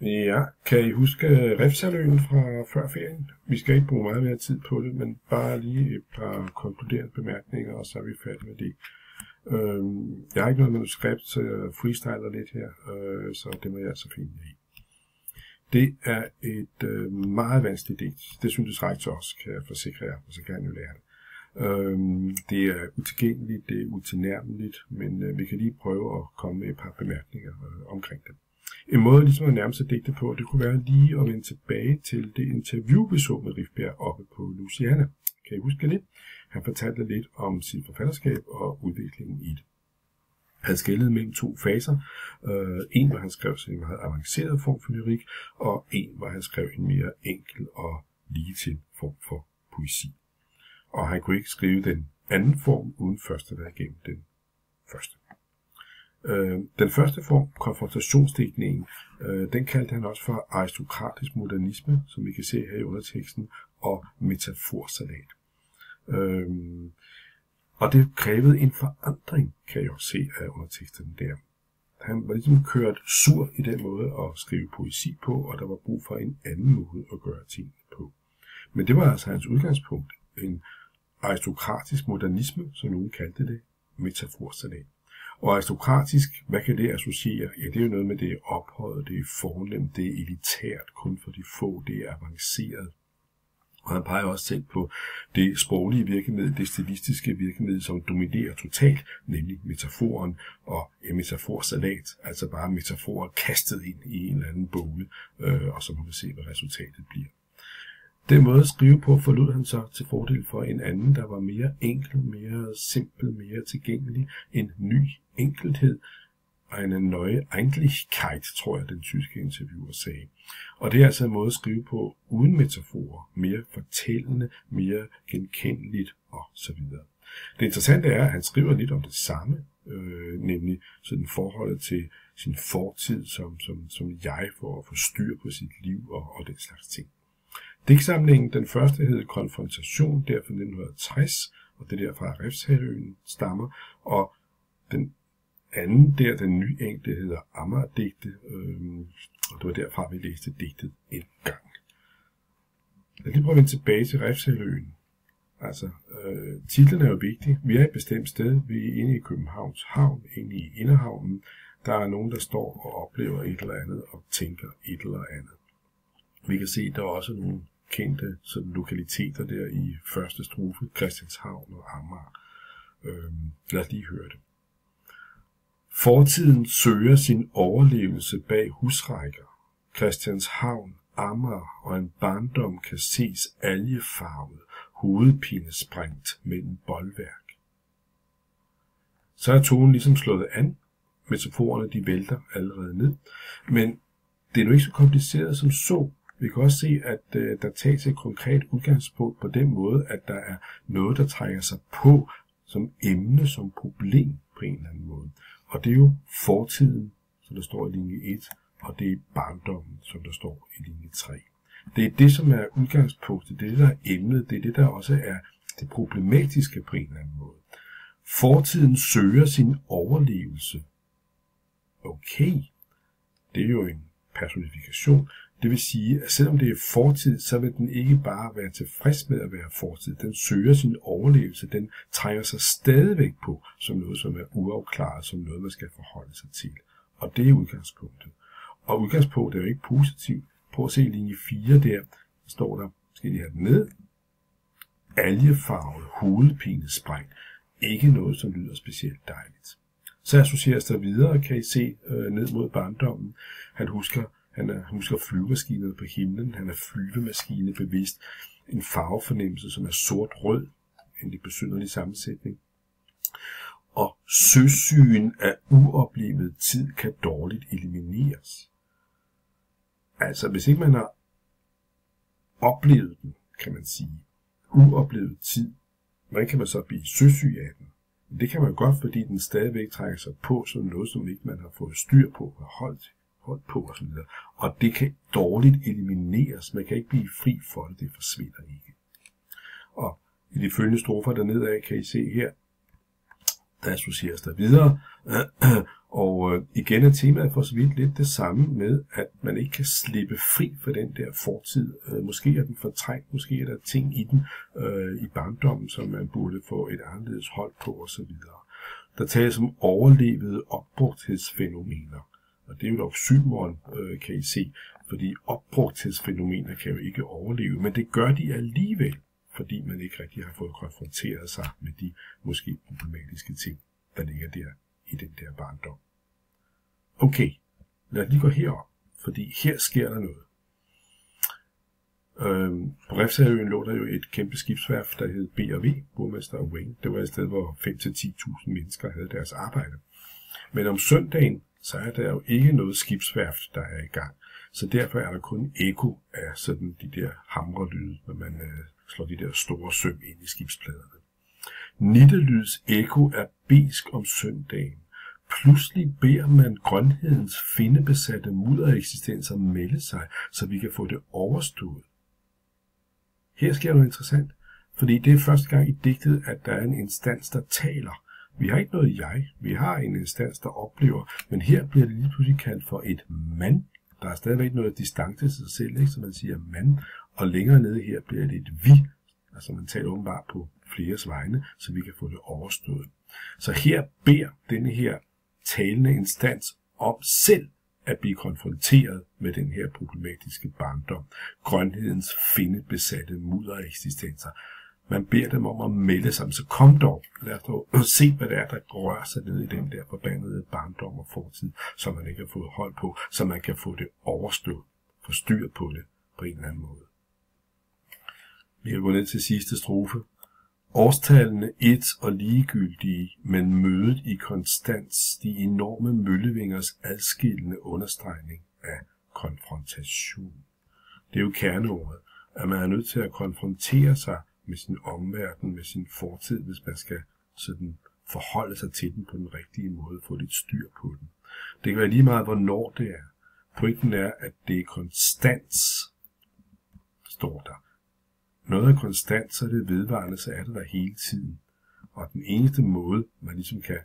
Ja, kan I huske Refshaleøen fra før ferien? Vi skal ikke bruge meget mere tid på det, men bare lige et par konkluderende bemærkninger, og så er vi færdige med det. Jeg har ikke noget manuskript, så jeg freestyler lidt her, så det må jeg altså finde i. Det er et meget vanskeligt digt. Det synes rektor også, kan jeg forsikre jer, og så kan jeg jo lære det. Det er utilgængeligt, det er utilnærmeligt, men vi kan lige prøve at komme med et par bemærkninger omkring det. En måde ligesom at nærme sig digte på, det kunne være lige at vende tilbage til det interview, vi så med Rifbjerg oppe på Louisiana. Kan I huske det? Han fortalte lidt om sit forfatterskab og udviklingen i det. Han skelnede mellem to faser. En, hvor han skrev sig en meget avanceret form for lyrik, og en, hvor han skrev en mere enkel og ligetil form for poesi. Og han kunne ikke skrive den anden form, uden først at være igennem den første. Den første form, konfrontationsdigtningen, den kaldte han også for aristokratisk modernisme, som vi kan se her i underteksten, og metaforsalat. Og det krævede en forandring, kan jeg også se af underteksten der. Han var ligesom kørt sur i den måde at skrive poesi på, og der var brug for en anden måde at gøre tingene på. Men det var altså hans udgangspunkt, en aristokratisk modernisme, som nogen kaldte det, metaforsalat. Og aristokratisk, hvad kan det associere? Ja, det er jo noget med det er ophøjet, det er fornemt, det er elitært, kun for de få, det er avanceret. Og han peger også selv på det sproglige virkemiddel, det stilistiske virkemiddel, som dominerer totalt, nemlig metaforen og en metaforsalat, altså bare metaforer kastet ind i en eller anden bogle, og så må vi se, hvad resultatet bliver. Den måde at skrive på forlod han så til fordel for en anden, der var mere enkel, mere simpel, mere tilgængelig, en ny enkelhed, og en neue Eigentlichkeit, tror jeg, den tyske interviewer sagde. Og det er altså en måde at skrive på uden metaforer, mere fortællende, mere genkendeligt og så videre. Det interessante er, at han skriver lidt om det samme, nemlig sådan forholdet til sin fortid som jeg for at få styr på sit liv og den slags ting. Digtsamlingen, den første hed Konfrontation, der fra 1960, og det er derfra Refshaleøen stammer, og den anden der, den nye enkelte, hedder Amager-digte, og det var derfra, vi læste digtet en gang. Lad os lige prøve at vende tilbage til Refshaleøen. Altså, titlen er jo vigtig. Vi er et bestemt sted. Vi er inde i Københavns havn, inde i Inderhavnen. Der er nogen, der står og oplever et eller andet og tænker et eller andet. Vi kan se, at der er også nogle kendte sådan, lokaliteter der i første strofe, Christianshavn og Amager. Lad os lige høre det. Fortiden søger sin overlevelse bag husrækker. Christianshavn, Amager og en barndom kan ses algefarvet, hovedpinesprængt mellem boldværk. Så er tonen ligesom slået an. Metaforerne de vælter allerede ned. Men det er nu ikke så kompliceret som så. Vi kan også se, at der tages et konkret udgangspunkt på den måde, at der er noget, der trænger sig på som emne, som problem på en eller anden måde. Og det er jo fortiden, som der står i linje 1, og det er barndommen, som der står i linje 3. Det er det, som er udgangspunktet, det er det, der er emnet, det er det, der også er det problematiske på en eller anden måde. Fortiden søger sin overlevelse. Okay, det er jo en personifikation. Det vil sige, at selvom det er fortid, så vil den ikke bare være tilfreds med at være fortid. Den søger sin overlevelse. Den trænger sig stadigvæk på som noget, som er uafklaret, som noget, man skal forholde sig til. Og det er udgangspunktet. Og udgangspunktet er jo ikke positivt. Prøv at se linje 4 der. Står der, skal I have den ned? Algefarvet, hovedpinesprængt. Ikke noget, som lyder specielt dejligt. Så associeres der videre, kan I se ned mod barndommen. Han husker flyvemaskinerne på himlen. Han er flyvemaskine bevidst. En farvefornemmelse, som er sort-rød. En lidt besynderlig sammensætning. Og søsygen af uoplevet tid kan dårligt elimineres. Altså, hvis ikke man har oplevet den, kan man sige, uoplevet tid, hvordan kan man så blive søsyg af den? Det kan man godt, fordi den stadigvæk trækker sig på som noget, som ikke man har fået styr på og holdt på osv. Og det kan dårligt elimineres. Man kan ikke blive fri for det. Det forsvinder ikke. Og i de følgende strofer dernede af, kan I se her, der associeres der videre. Og igen er temaet for så vidt lidt det samme med, at man ikke kan slippe fri for den der fortid. Måske er den fortrængt, måske er der ting i den i barndommen, som man burde få et anderledes hold på osv. Der tales om overlevede opbrugthedsfænomener. Og det er jo et oxymoron, kan I se, fordi opbrugthedsfænomener kan jo ikke overleve, men det gør de alligevel, fordi man ikke rigtig har fået konfronteret sig med de måske problematiske ting, der ligger der i den der barndom. Okay, lad os lige gå herop, fordi her sker der noget. På Refshaleøen lå der jo et kæmpe skibsværft, der hed B&V, Burmester og Wayne. Det var et sted, hvor 5-10.000 mennesker havde deres arbejde. Men om søndagen, så er der jo ikke noget skibsværft, der er i gang. Så derfor er der kun ekko af sådan de der hamrelyde, når man slår de der store søm ind i skibspladerne. Nittelyds ekko er besk om søndagen. Pludselig beder man grønhedens findebesatte muddereksistenser melde sig, så vi kan få det overstået. Her sker noget interessant, fordi det er første gang i digtet, at der er en instans, der taler. Vi har ikke noget jeg, vi har en instans, der oplever, men her bliver det lige pludselig kaldt for et man. Der er stadigvæk noget distance til sig selv, ikke? Så man siger man, og længere nede her bliver det et vi. Altså man taler åbenbart på fleres vegne, så vi kan få det overstået. Så her beder denne her talende instans om selv at blive konfronteret med den her problematiske barndom. Grønhedens findebesatte muddereksistenser. Man beder dem om at melde sig, så kom dog, lad os dog se, hvad det er, der rører sig ned i den der forbandede barndom og fortid, som man ikke har fået hold på, så man kan få det overstået, få styr på det på en eller anden måde. Vi kan gå ned til sidste strofe. Årstallene et og ligegyldige, men mødet i konstans, de enorme møllevingers adskillende understregning af konfrontation. Det er jo kerneordet, at man er nødt til at konfrontere sig med sin omverden, med sin fortid, hvis man skal sådan forholde sig til den på den rigtige måde, få lidt styr på den. Det kan være lige meget, hvornår det er. Pointen er, at det er konstans, står der. Noget er konstant, så er det vedvarende, så er det der hele tiden. Og den eneste måde, man ligesom kan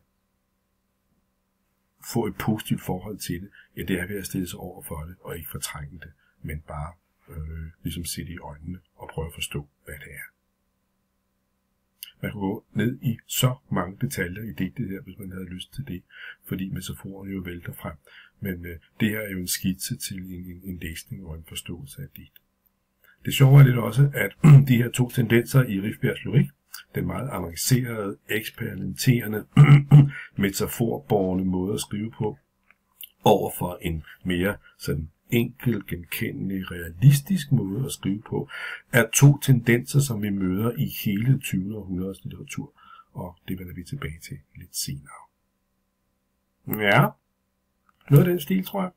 få et positivt forhold til det, ja, det er ved at stille sig over for det, og ikke fortrænge det, men bare ligesom se det i øjnene og prøve at forstå, hvad det er. Man kan gå ned i så mange detaljer i digtet her, hvis man havde lyst til det, fordi metaforerne jo vælter frem. Men det her er jo en skitse til en læsning og en forståelse af digt. Det sjove er lidt også, at de her to tendenser i Rifbjergs lyrik, den meget avancerede, eksperimenterende, metaforborgende måde at skrive på, overfor en mere sådan enkel, genkendelig, realistisk måde at skrive på, er to tendenser, som vi møder i hele 20. århundredes litteratur, og det vender vi tilbage til lidt senere. Ja, noget af den stil, tror jeg.